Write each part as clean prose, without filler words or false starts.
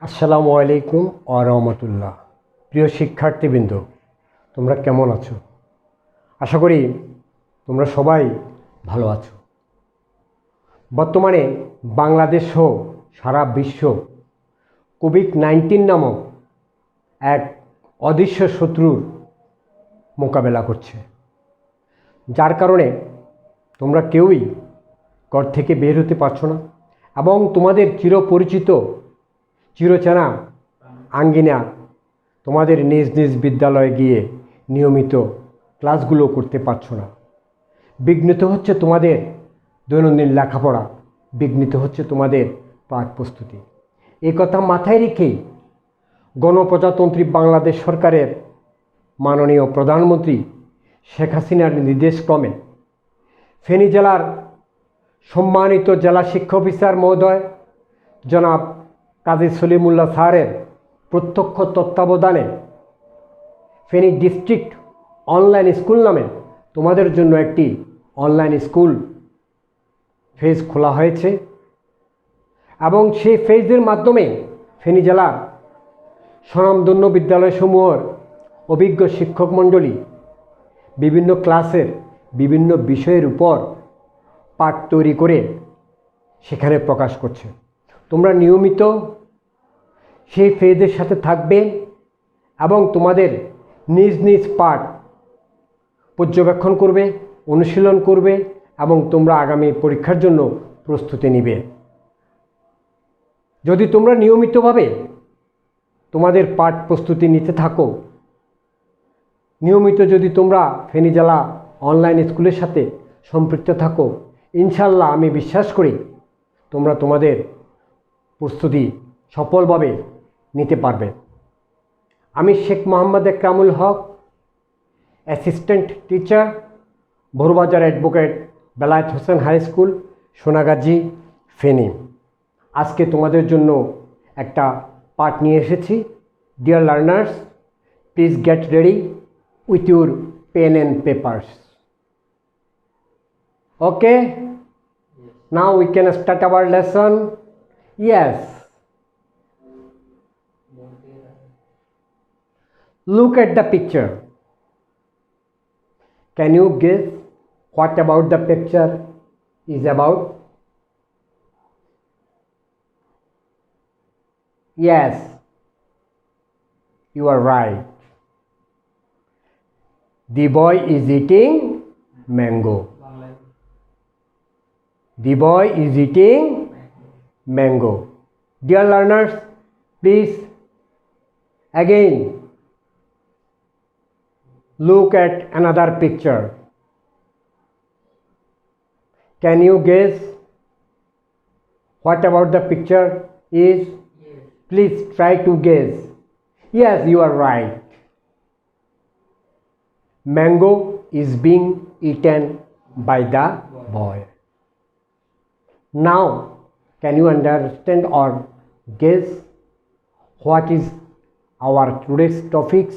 আসসালামু আলাইকুম ওয়া রাহমাতুল্লাহ। প্রিয় শিক্ষার্থীবৃন্দ, তোমরা কেমন আছো? আশা করি তোমরা সবাই ভালো আছো। বর্তমানে বাংলাদেশ সহ সারা বিশ্ব কোভিড-19 নামক এক অদৃশ্য শত্রুর মোকাবেলা করছে, যার কারণে তোমরা কেউই ঘর থেকে বের হতে পারছো না এবং তোমাদের চিরপরিচিত চিরচেনা আঙ্গিনা তোমাদের নিজ নিজ বিদ্যালয়ে গিয়ে নিয়মিত ক্লাসগুলো করতে পারছো না। বিঘ্নিত হচ্ছে তোমাদের দৈনন্দিন লেখাপড়া, বিঘ্নিত হচ্ছে তোমাদের পাঠ প্রস্তুতি। এই কথা মাথায় রেখেই গণপ্রজাতন্ত্রী বাংলাদেশ সরকারের মাননীয় প্রধানমন্ত্রী শেখ হাসিনার নির্দেশক্রমে ফেনী জেলার সম্মানিত জেলা শিক্ষা অফিসার মহোদয় জনাব কাজী সলিমুল্লাহ স্যারের প্রত্যক্ষ তত্ত্বাবধানে ফেনী ডিস্ট্রিক্ট অনলাইন স্কুল নামে তোমাদের জন্য একটি অনলাইন স্কুল ফেজ খোলা হয়েছে এবং সেই ফেজের মাধ্যমে ফেনী জেলার স্বনামধন্য বিদ্যালয়সমূহের অভিজ্ঞ শিক্ষক মণ্ডলী বিভিন্ন ক্লাসের বিভিন্ন বিষয়ের উপর পাঠ তৈরি করে সেখানে প্রকাশ করছে। তোমরা নিয়মিত সেই ফেজের সাথে থাকবে এবং তোমাদের নিজ নিজ পাঠ পর্যবেক্ষণ করবে, অনুশীলন করবে এবং তোমরা আগামী পরীক্ষার জন্য প্রস্তুতি নিবে। যদি তোমরা নিয়মিতভাবে তোমাদের পাঠ প্রস্তুতি নিতে থাকো, নিয়মিত যদি তোমরা ফেনী জেলা অনলাইন স্কুলের সাথে সম্পৃক্ত থাকো, ইনশাল্লাহ আমি বিশ্বাস করি তোমরা তোমাদের প্রস্তুতি সফলভাবে নিতে পারবে। আমি Sheikh Mohammad Ekramul Haque, assistant teacher, Bhorbazar advocate Belayet Hossain high school, Sonagazi, Feni. আজকে তোমাদের জন্য একটা পাঠ নিয়ে এসেছি। Dear learners, please get ready with your pen and papers. Okay? Now we can start our lesson. Yes. Look at the picture. Can you guess what about the picture is about? Yes, you are right. The boy is eating mango. The boy is eating mango. Dear learners, please again look at another picture. Can you guess what about the picture is? Please try to guess. Yes, you are right. Mango is being eaten by the boy. Now, can you understand or guess what is our today's topics?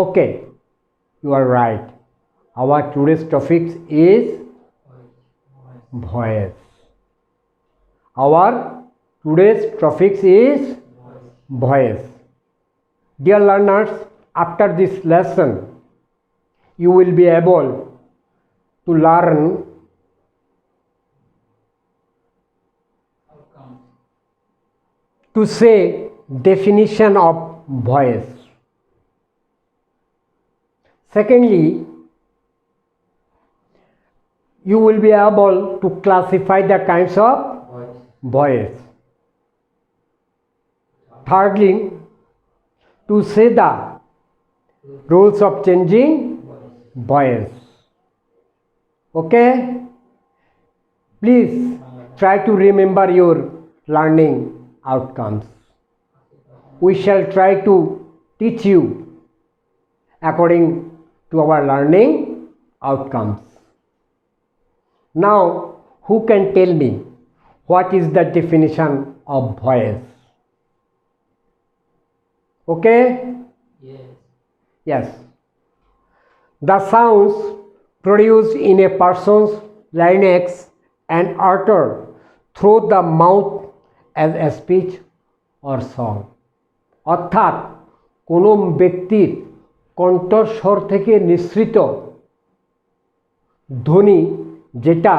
Okay, you are right. Our today's topics is voice. Our today's topics is voice. Dear learners, after this lesson, you will be able to learn to say definition of voice. Secondly, you will be able to classify the kinds of voice. Thirdly, to say the rules of changing voice. Okay? Please try to remember your learning outcomes. We shall try to teach you according to our learning outcomes. Now, who can tell me what is the definition of voice? Okay? Yes. The sounds produced in a person's larynx and uttered through the mouth as a speech or song. অর্থাৎ কোনো ব্যক্তির কণ্ঠস্বর থেকে নিঃসৃত ধ্বনি যেটা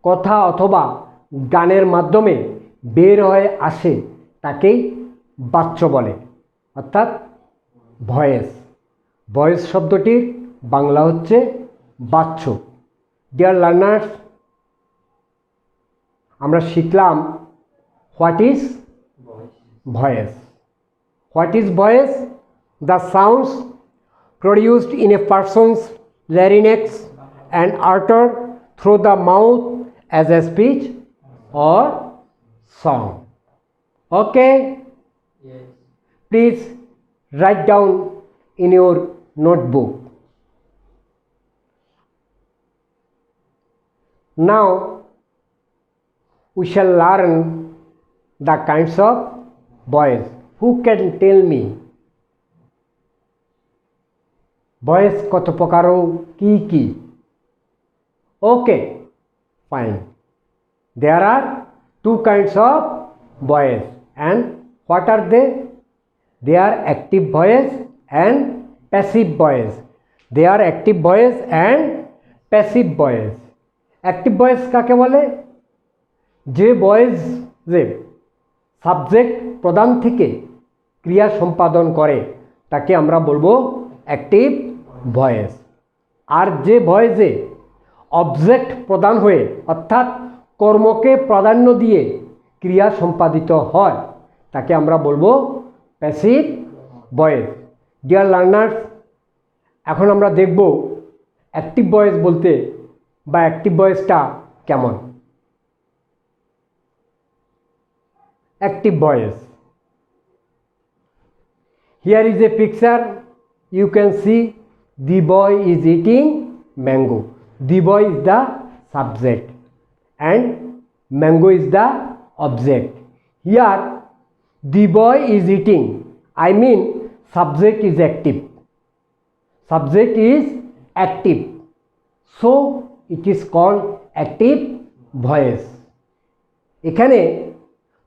কথা অথবা গানের মাধ্যমে বের হয়ে আসে তাকেই বাচ্য বলে, অর্থাৎ ভয়েস। ভয়েস শব্দটির বাংলা হচ্ছে বাচ্য। ডিয়ার লার্নার্স, আমরা শিখলাম what is voice. What is voice? The sounds produced in a person's larynx and uttered through the mouth as a speech or song. Okay? Yes. Please write down in your notebook. Now we shall learn the kinds of voice. Who can tell me voice কত প্রকার ও কি কি? Okay, fine. There are two kinds of voice, and what are they? They are active voice and passive voice. They are active voice and passive voice. Active voice কাকে বলে? যে voice যে subject প্রধান থেকে ক্রিয়া সম্পাদন করে তাকে আমরা বলবো অ্যাক্টিভ ভয়েস। আর যে ভয়েসে অবজেক্ট প্রদান হয়ে অর্থাৎ কর্মকে প্রাধান্য দিয়ে ক্রিয়া সম্পাদিত হয় তাকে আমরা বলবো প্যাসিভ ভয়েস। ডিয়ার লার্নার্স, এখন আমরা দেখব অ্যাক্টিভ ভয়েস বলতে বা অ্যাক্টিভ ভয়েসটা কেমন। Active voice, here is a picture. You can see the boy is eating mango. The boy is the subject and mango is the object. Here the boy is eating, I mean subject is active. Subject is active, so it is called active voice. এখানে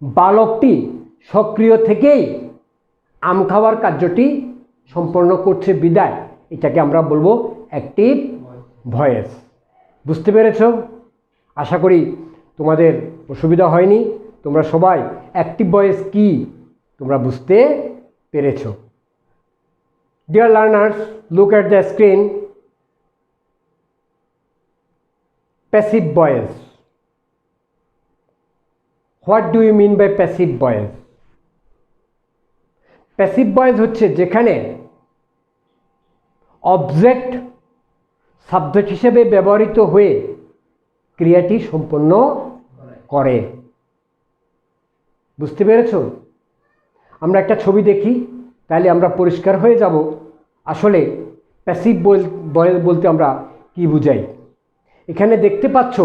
বালকটি সক্রিয় থেকেই আম খাওয়ার কার্যটি সম্পন্ন করছে বিদায় এটাকে আমরা বলবো অ্যাক্টিভ ভয়েস। বুঝতে পেরেছ? আশা করি তোমাদের অসুবিধা হয়নি। তোমরা সবাই অ্যাক্টিভ ভয়েস কি তোমরা বুঝতে পেরেছ। Dear learners, look at the screen. Passive voice. What do you mean by passive voice? Passive voice হচ্ছে যেখানে অবজেক্ট সাবজেক্ট হিসেবে ব্যবহৃত হয়ে ক্রিয়াটি সম্পন্ন করে। বুঝতে পেরেছ? আমরা একটা ছবি দেখি তাহলে আমরা পরিষ্কার হয়ে যাব আসলে প্যাসিভ ভয়েস বলতে আমরা কি বুঝাই। এখানে দেখতে পাচ্ছ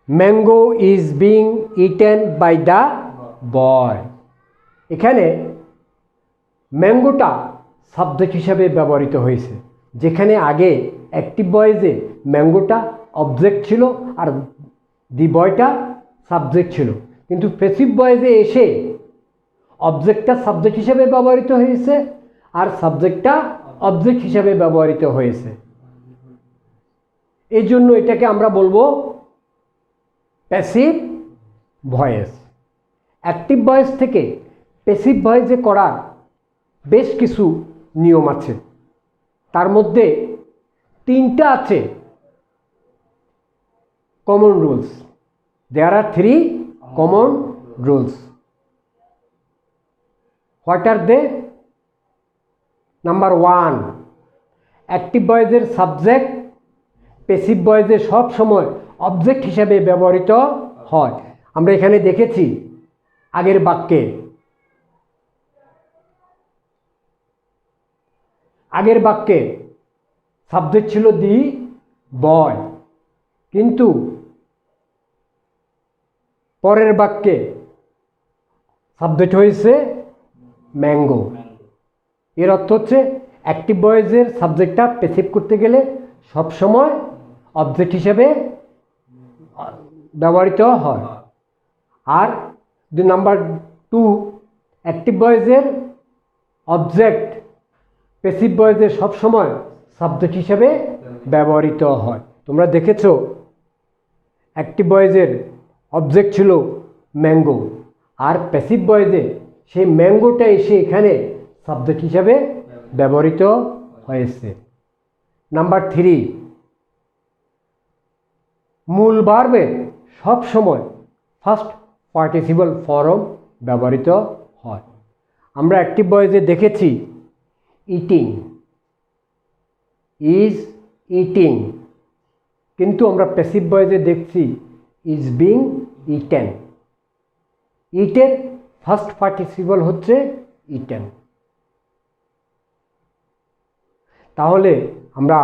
mango is being eaten by the boy. এখানে ম্যাঙ্গোটা সাবজেক্ট হিসাবে ব্যবহৃত হয়েছে, যেখানে আগে অ্যাক্টিভ ভয়েসে ম্যাঙ্গোটা অবজেক্ট ছিল আর দি বয়টা সাবজেক্ট ছিল, কিন্তু প্যাসিভ ভয়েসে এসে অবজেক্টটা সাবজেক্ট হিসাবে ব্যবহৃত হয়েছে আর সাবজেক্টটা অবজেক্ট হিসাবে ব্যবহৃত হয়েছে। এই জন্য এটাকে আমরা বলবো প্যাসিভ ভয়েস। অ্যাক্টিভ ভয়েস থেকে প্যাসিভ ভয়েসে করার বেশ কিছু নিয়ম আছে, তার মধ্যে তিনটা আছে common rules. There are 3 common rules. What are they? Number 1, active ভয়েসের সাবজেক্ট প্যাসিভ ভয়েসে সব সময় অবজেক্ট হিসাবে ব্যবহৃত হয়। আমরা এখানে দেখেছি আগের বাক্যে সাবজেক্ট ছিল দি বয়, কিন্তু পরের বাক্যে সাবজেক্ট হয়েছে ম্যাঙ্গো। এর অর্থ হচ্ছে অ্যাক্টিভ ভয়েসের সাবজেক্টটা প্যাসিভ করতে গেলে সবসময় অবজেক্ট হিসেবে ব্যবহৃত হয়। আর নাম্বার 2, অ্যাক্টিভ ভয়েসের অবজেক্ট প্যাসিভ ভয়েসে সবসময় সাবজেক্ট হিসেবে ব্যবহৃত হয়। তোমরা দেখেছো অ্যাক্টিভ ভয়েসের অবজেক্ট ছিল ম্যাঙ্গো, আর প্যাসিভ ভয়েসে সেই ম্যাঙ্গোটা এসে এখানে সাবজেক্ট হিসাবে ব্যবহৃত হয়েছে। নাম্বার 3, মূল ভার্বে সবসময় ফার্স্ট পার্টিসিপল ফর্ম ব্যবহৃত হয়। আমরা অ্যাক্টিভ ভয়েসে দেখেছি ইটিং, ইজ ইটিং, কিন্তু আমরা প্যাসিভ ভয়েসে দেখছি ইজ বিং ইটেন। ইটের ফার্স্ট পার্টিসিপল হচ্ছে ইটেন। তাহলে আমরা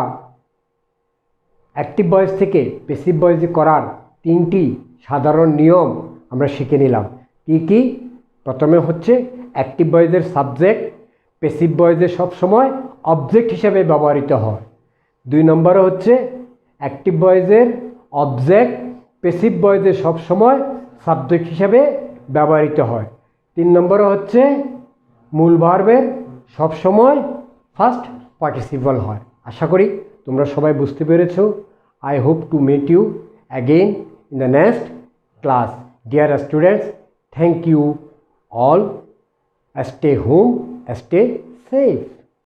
অ্যাক্টিভ ভয়েস থেকে প্যাসিভ ভয়েসে করার 3টি সাধারণ নিয়ম আমরা শিখে নিলাম। কি কি? প্রথমে হচ্ছে অ্যাক্টিভ ভয়েসের সাবজেক্ট প্যাসিভ ভয়েসে সবসময় অবজেক্ট হিসাবে ব্যবহৃত হয়। 2 নম্বরে হচ্ছে অ্যাক্টিভ ভয়েসের অবজেক্ট প্যাসিভ ভয়েসে সবসময় সাবজেক্ট হিসাবে ব্যবহৃত হয়। 3 নম্বরে হচ্ছে মূল ভার্বের সবসময় ফার্স্ট পার্টিসিপল হয়। আশা করি তোমরা সবাই বুঝতে পেরেছো। I hope to meet you again in the next class. Dear students, thank you all. Stay home, stay safe.